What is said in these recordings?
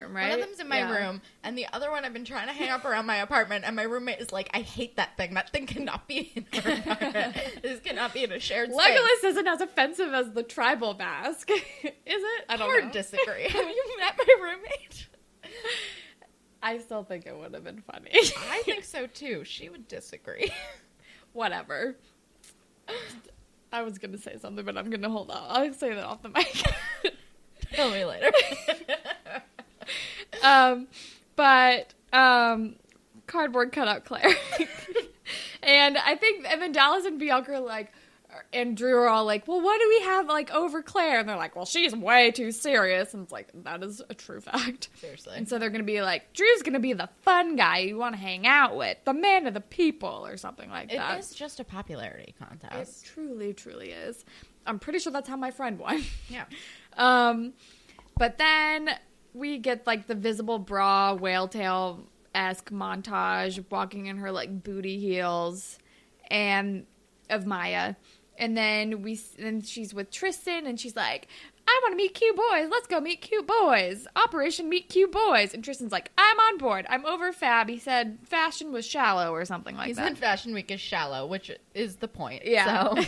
Right? One of them's in my room, and the other one I've been trying to hang up around my apartment, and my roommate is like, I hate that thing. That thing cannot be in our apartment. This cannot be in a shared space. Legolas isn't as offensive as the tribal mask. Is it? I don't know. Hard disagree. Have you met my roommate? I still think it would have been funny. I think so, too. She would disagree. Whatever. I was going to say something, but I'm going to hold on. I'll say that off the mic. Tell me later. Cardboard cutout Claire. And then Dallas and Bianca are like, and Drew are all like, well, what do we have, like, over Claire? And they're like, well, she's way too serious. And it's like, that is a true fact. Seriously. And so they're going to be like, Drew's going to be the fun guy you want to hang out with, the man of the people, or something like that. It is just a popularity contest. It truly, truly is. I'm pretty sure that's how my friend won. Yeah. But then we get, like, the visible bra, whale tail-esque montage, walking in her, like, booty heels, and of Maya. And then she's with Tristan, and she's like, I want to meet cute boys. Let's go meet cute boys. Operation Meet Cute Boys. And Tristan's like, I'm on board. I'm over Fab. He said fashion was shallow or something like that. He said Fashion Week is shallow, which is the point. Yeah. So.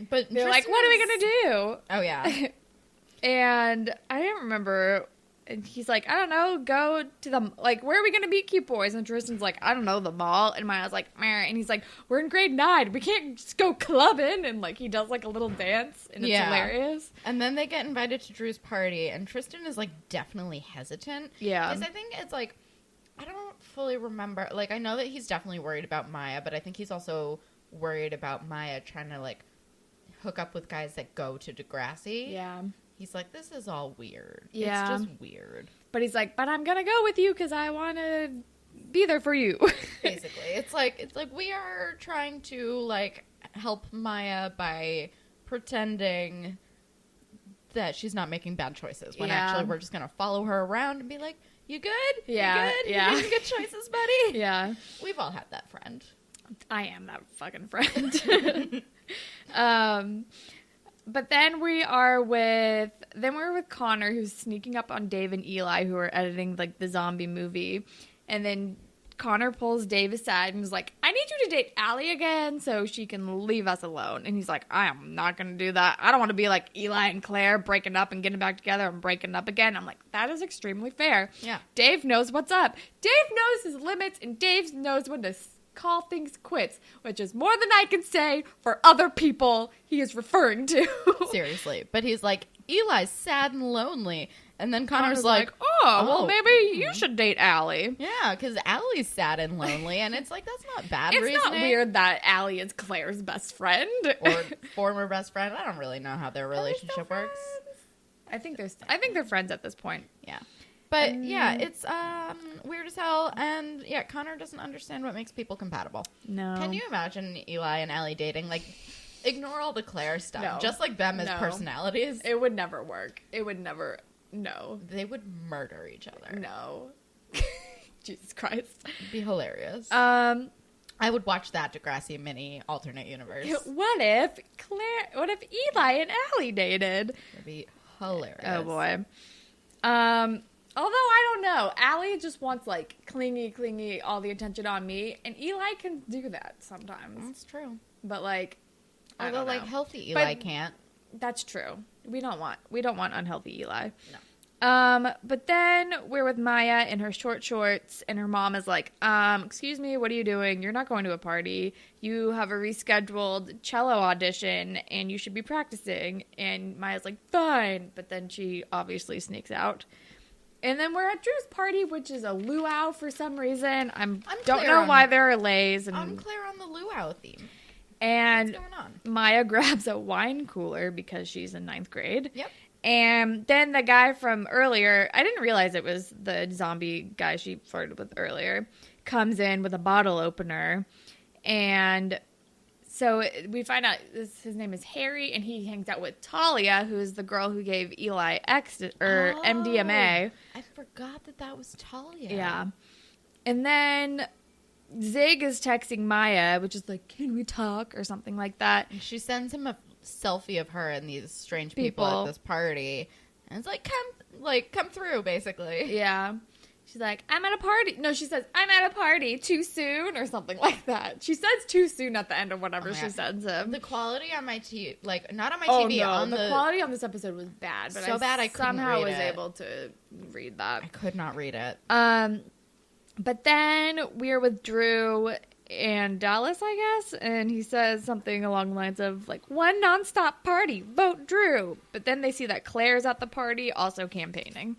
But they're like, what are we going to do? Oh, yeah. And I don't remember. And he's like, I don't know, go to the, like, where are we going to meet cute boys? And Tristan's like, I don't know, the mall. And Maya's like, meh. And he's like, we're in grade 9. We can't just go clubbing. And, like, he does, like, a little dance. And it's hilarious. And then they get invited to Drew's party. And Tristan is, like, definitely hesitant. Yeah. Because I think it's, like, I don't fully remember. Like, I know that he's definitely worried about Maya. But I think he's also worried about Maya trying to, like, hook up with guys that go to Degrassi. Yeah. He's like, this is all weird. Yeah. It's just weird. But he's like, but I'm going to go with you because I want to be there for you. Basically. It's like we are trying to, like, help Maya by pretending that she's not making bad choices. When actually we're just going to follow her around and be like, you good? Yeah. You good? Yeah. You making good choices, buddy? Yeah. We've all had that friend. I am that fucking friend. But then we're with Connor, who's sneaking up on Dave and Eli, who are editing, like, the zombie movie. And then Connor pulls Dave aside and is like, I need you to date Allie again so she can leave us alone. And he's like, I am not going to do that. I don't want to be like Eli and Claire breaking up and getting back together and breaking up again. I'm like, that is extremely fair. Yeah. Dave knows what's up. Dave knows his limits, and Dave knows when to call things quits, which is more than I can say for other people he is referring to. Seriously. But he's like, Eli's sad and lonely. And then Connor's like, well, maybe you should date Allie. Yeah, because Allie's sad and lonely. And it's like, that's not bad It's reasoning. not weird that Allie is Claire's best friend. Or former best friend. I don't really know how their relationship works. I think they're friends at this point. Yeah. But, yeah, it's weird as hell. And, yeah, Connor doesn't understand what makes people compatible. No. Can you imagine Eli and Allie dating? Like, ignore all the Claire stuff. No. Just like them as personalities. It would never work. It would never. No. They would murder each other. No. Jesus Christ. It'd be hilarious. I would watch that Degrassi mini alternate universe. What if Eli and Allie dated? It'd be hilarious. Oh, boy. Although, I don't know. Allie just wants, like, clingy, all the attention on me. And Eli can do that sometimes. That's true. But, like, I although, don't know. like, healthy Eli can't. That's true. We don't want unhealthy Eli. No. But then we're with Maya in her short shorts, and her mom is like, excuse me, what are you doing? You're not going to a party. You have a rescheduled cello audition, and you should be practicing. And Maya's like, fine. But then she obviously sneaks out. And then we're at Drew's party, which is a luau for some reason. I don't know why there are lays. And Unclear on the luau theme. And what's going on? Maya grabs a wine cooler because she's in 9th grade. Yep. And then the guy from earlier, I didn't realize it was the zombie guy she flirted with earlier, comes in with a bottle opener. And so we find out his name is Harry, and he hangs out with Talia, who is the girl who gave Eli MDMA. I forgot that was Talia. Yeah. And then Zig is texting Maya, which is like, can we talk? Or something like that. And she sends him a selfie of her and these strange people at this party And it's like, come through, basically. Yeah. She's like, I'm at a party. No, she says, I'm at a party too soon or something like that. She says too soon at the end of whatever she sends him. The quality on my TV, like, not on my TV. No, on the quality on this episode was bad. But so bad I couldn't somehow read was it. able to read that. I could not read it. But then we're with Drew and Dallas, I guess, and he says something along the lines of, like, one nonstop party, vote Drew. But then they see that Claire's at the party, also campaigning.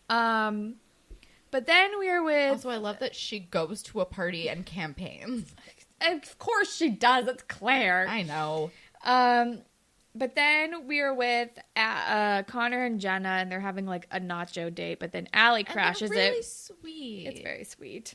But then we're with... Also, I love that she goes to a party and campaigns. Of course she does. It's Claire. I know. But then we're with Connor and Jenna, and they're having, like, a nacho date. But then Allie crashes and they're really it. Sweet. It's very sweet.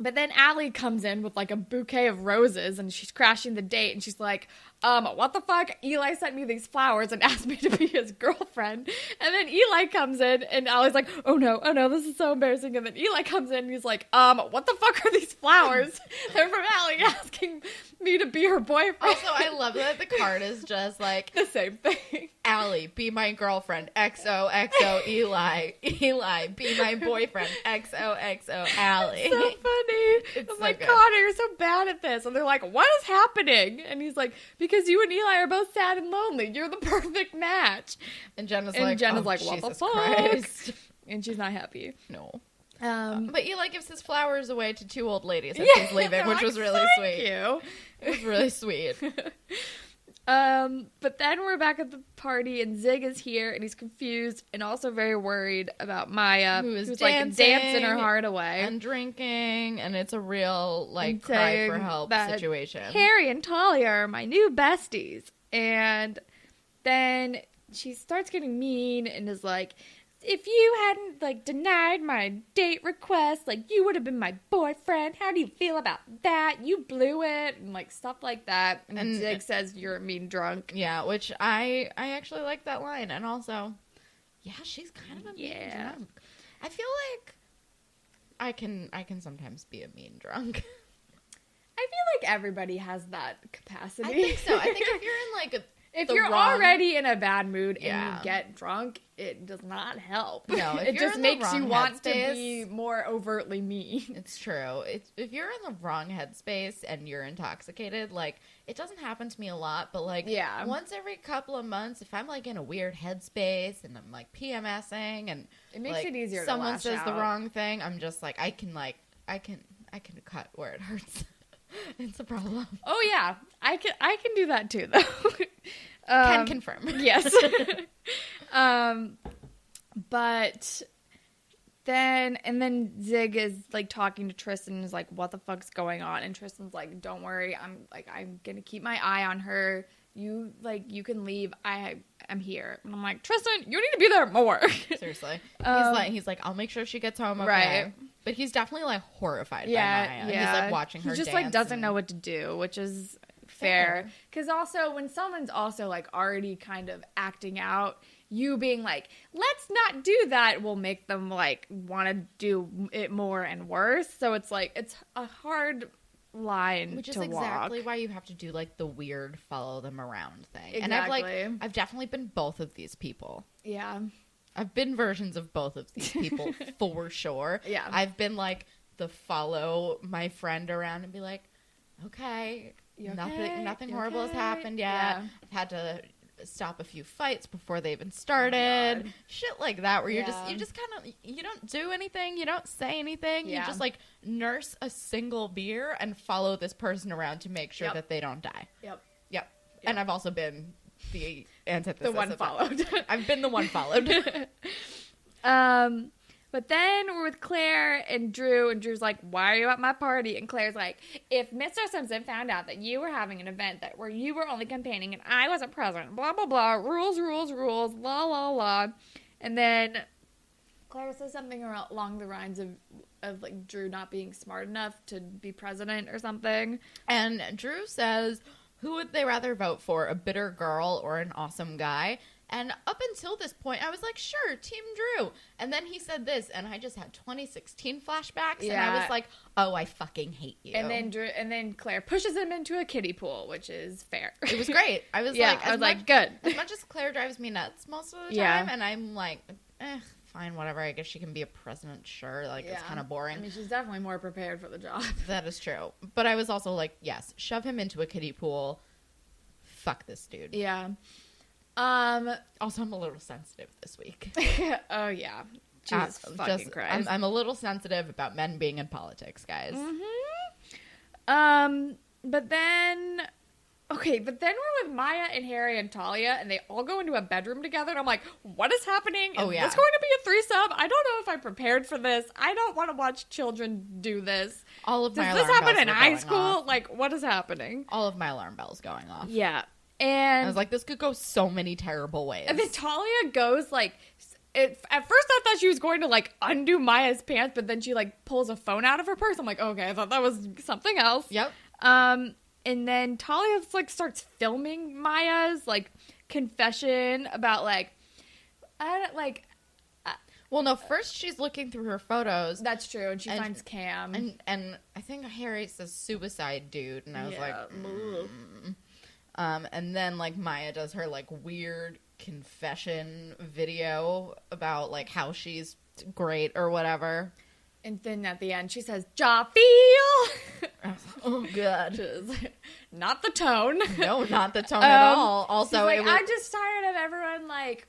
But then Allie comes in with, like, a bouquet of roses, and she's crashing the date, and she's like, what the fuck? Eli sent me these flowers and asked me to be his girlfriend. And then Eli comes in, and Allie's like, oh no, this is so embarrassing. And then Eli comes in, and he's like, what the fuck are these flowers? They're from Allie asking me to be her boyfriend. Also, I love that the card is just like... the same thing. Allie, be my girlfriend. XOXO Eli. Eli, be my boyfriend. XOXO Allie. So funny. I'm so like, good. Connor, you're so bad at this. And they're like, what is happening? And he's like, because you and Eli are both sad and lonely. You're the perfect match. And Jenna's And like, Jenna's oh, like, what Jesus the fuck? Christ. And she's not happy. No. But But Eli gives his flowers away to two old ladies as yeah, he's leaving, which like, was really thank sweet. you. It was really sweet. But then we're back at the party, and Zig is here, and he's confused and also very worried about Maya, who's like dancing her heart away and drinking, and it's a real like And cry saying for help that situation. Harry and Talia are my new besties, and then she starts getting mean and is like, if you hadn't, like, denied my date request, like, you would have been my boyfriend. How do you feel about that? You blew it. And, like, stuff like that. And Zig says, you're a mean drunk. Yeah, which I actually like that line. And also, yeah, she's kind of a mean drunk. I feel like I can sometimes be a mean drunk. I feel like everybody has that capacity. I think so. I think if you're in, like, if you're already in a bad mood and you get drunk, it does not help. No, if it you're just in the makes you wrong want to headspace- be more overtly mean. It's true. If you're in the wrong headspace and you're intoxicated, like, it doesn't happen to me a lot, but, like, once every couple of months, if I'm, like, in a weird headspace and I'm, like, PMSing and it makes like, it easier to someone lash says out. the wrong thing, I'm just, like, I can cut where it hurts. It's a problem. Oh, yeah. I can do that, too, though. Can confirm. Yes. But then Zig is like talking to Tristan and is like, what the fuck's going on? And Tristan's like, don't worry, I'm gonna keep my eye on her. You can leave. I'm here. And I'm like, Tristan, you need to be there more. Seriously. He's like, I'll make sure she gets home okay. Right. But he's definitely like horrified by Maya. Yeah. He's like watching her He just dance like doesn't know what to do, which is fair. Because also when someone's also like already kind of acting out, you being like, let's not do that, will make them like want to do it more and worse. So it's like, it's a hard line which is to exactly walk. why you have to do like the weird follow them around thing. Exactly. And I've definitely been both of these people. Yeah. I've been versions of both of these people for sure. Yeah. I've been like the follow my friend around and be like, okay, nothing horrible has happened yet. Yeah. I've had to stop a few fights before they even started. Oh, shit like that where you just kind of, you don't do anything, you don't say anything. Yeah. You just like nurse a single beer and follow this person around to make sure that they don't die. Yep. And I've also been the antithesis. The one of followed. I've been the one followed. But then we're with Claire and Drew, and Drew's like, why are you at my party? And Claire's like, if Mr. Simpson found out that you were having an event where you were only campaigning and I wasn't present, blah, blah, blah, rules, la, la, la. And then Claire says something along the lines of like Drew not being smart enough to be president or something. And Drew says, who would they rather vote for, a bitter girl or an awesome guy? And up until this point, I was like, sure, Team Drew. And then he said this, and I just had 2016 flashbacks, and I was like, oh, I fucking hate you. And then Claire pushes him into a kiddie pool, which is fair. It was great. I was good. As much as Claire drives me nuts most of the time, and I'm like, fine, whatever. I guess she can be a president, sure. Like, it's kind of boring. I mean, she's definitely more prepared for the job. That is true. But I was also like, yes, shove him into a kiddie pool. Fuck this dude. Yeah. Also, I'm a little sensitive this week. Oh, yeah. Jesus fucking Christ. I'm a little sensitive about men being in politics, guys. Mm-hmm. But then we're with Maya and Harry and Talia, and they all go into a bedroom together, and I'm like, what is happening? Is this going to be a threesome? I don't know if I'm prepared for this. I don't want to watch children do this. Does this happen in high school? Off. Like, what is happening? All of my alarm bells going off. Yeah. And I was like, this could go so many terrible ways. And then Talia goes, like, at first I thought she was going to, like, undo Maya's pants, but then she, like, pulls a phone out of her purse. I'm like, okay, I thought that was something else. Yep. And then Talia, like, starts filming Maya's, like, confession about, like, well, no, first she's looking through her photos. That's true, and she finds Cam. And I think Harry says suicide dude, and I was like, and then, like, Maya does her, like, weird confession video about, like, how she's great or whatever. And then at the end, she says, "Ja feel." Oh, God. Not the tone. No, not the tone at all. Also, like, I'm just tired of everyone, like,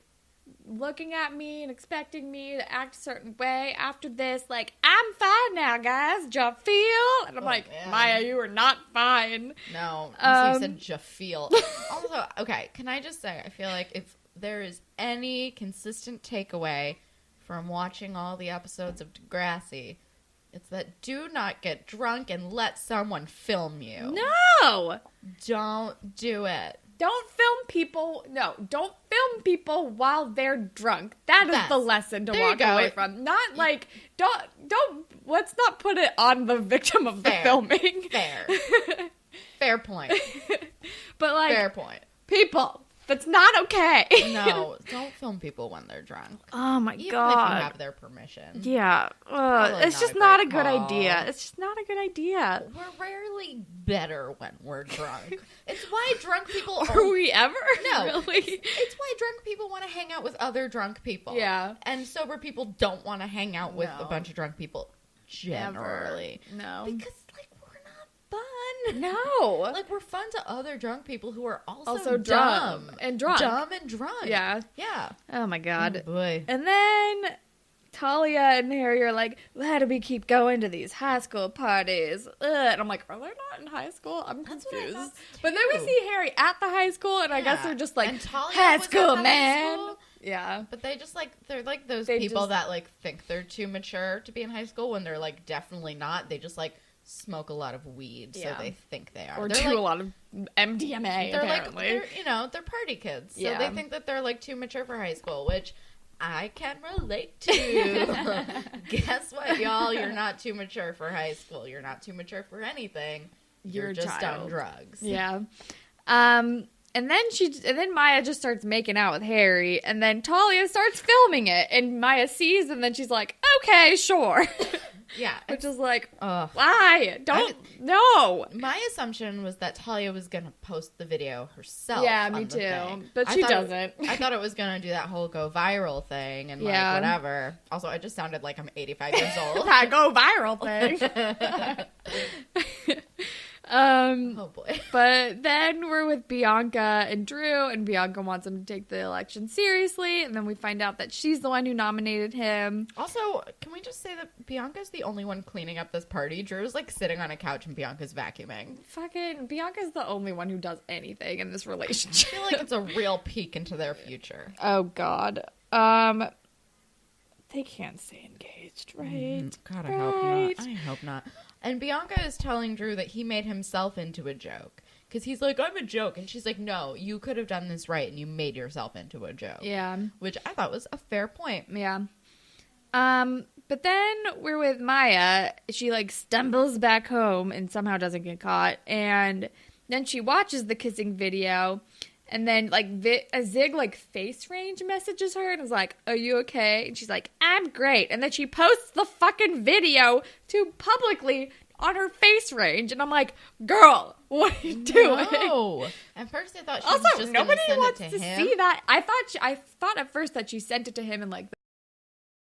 looking at me and expecting me to act a certain way. After this, like, I'm fine now, guys. Ja feel. And I'm like, man. Maya, you are not fine. No. So you said ja feel. Also, okay, can I just say, I feel like if there is any consistent takeaway from watching all the episodes of Degrassi, it's that do not get drunk and let someone film you. No! Don't do it. Don't film people. No, don't film people while they're drunk. That is the lesson to walk away from. Not like, let's not put it on the victim of the filming. Fair point. But, like, fair point. People, that's not okay. No, don't film people when they're drunk. Oh my God. Even if you have their permission. Yeah. It's just not a good idea. It's just not a good idea. We're rarely better when we're drunk. It's why drunk people... Are we ever? No. Really? It's why drunk people want to hang out with other drunk people. Yeah. And sober people don't want to hang out with a bunch of drunk people. Generally. Ever. No. Because, like, we're not fun. No. Like, we're fun to other drunk people who are also dumb. Dumb and drunk. Yeah. Yeah. Oh, my God. Oh, boy. And then Talia and Harry are like, why do we keep going to these high school parties? And I'm like, are they not in high school? I'm confused. But then we see Harry at the high school, and I guess they're just like, high school, man. High school. Yeah. But they just, like, they're like those people that, like, think they're too mature to be in high school when they're, like, definitely not. They just, like, smoke a lot of weed, so they think they are. Or they're do a lot of MDMA, they're apparently. Like, they're party kids. So they think that they're, like, too mature for high school, which I can relate to. Guess what, y'all? You're not too mature for high school. You're not too mature for anything. You're just on drugs. Yeah. And then Maya just starts making out with Harry, and then Talia starts filming it, and Maya sees, and then she's like, okay, sure. Yeah. Which is like, why? No. My assumption was that Talia was going to post the video herself. Yeah, me too. Thing. But she doesn't. I thought it was going to do that whole go viral thing and like whatever. Also, I just sounded like I'm 85 years old. That go viral thing. Oh boy. But then we're with Bianca and Drew, and Bianca wants him to take the election seriously, and then we find out that she's the one who nominated him. Also, can we just say that Bianca's the only one cleaning up this party? Drew's like sitting on a couch and Bianca's vacuuming. Fucking Bianca's the only one who does anything in this relationship. I feel like it's a real peek into their future. Oh god. They can't stay engaged, right? God, I hope not. I hope not. And Bianca is telling Drew that he made himself into a joke. Because he's like, I'm a joke. And she's like, no, you could have done this right and you made yourself into a joke. Yeah. Which I thought was a fair point. Yeah. But then we're with Maya. She, like, stumbles back home and somehow doesn't get caught. And then she watches the kissing video. And then, like, Zig, like, face range messages her and is like, are you okay? And she's like, I'm great. And then she posts the fucking video to publicly on her face range. And I'm like, girl, what are you doing? No. At first I thought she also, was just nobody send wants it to him. see that. I thought at first that she sent it to him and, like,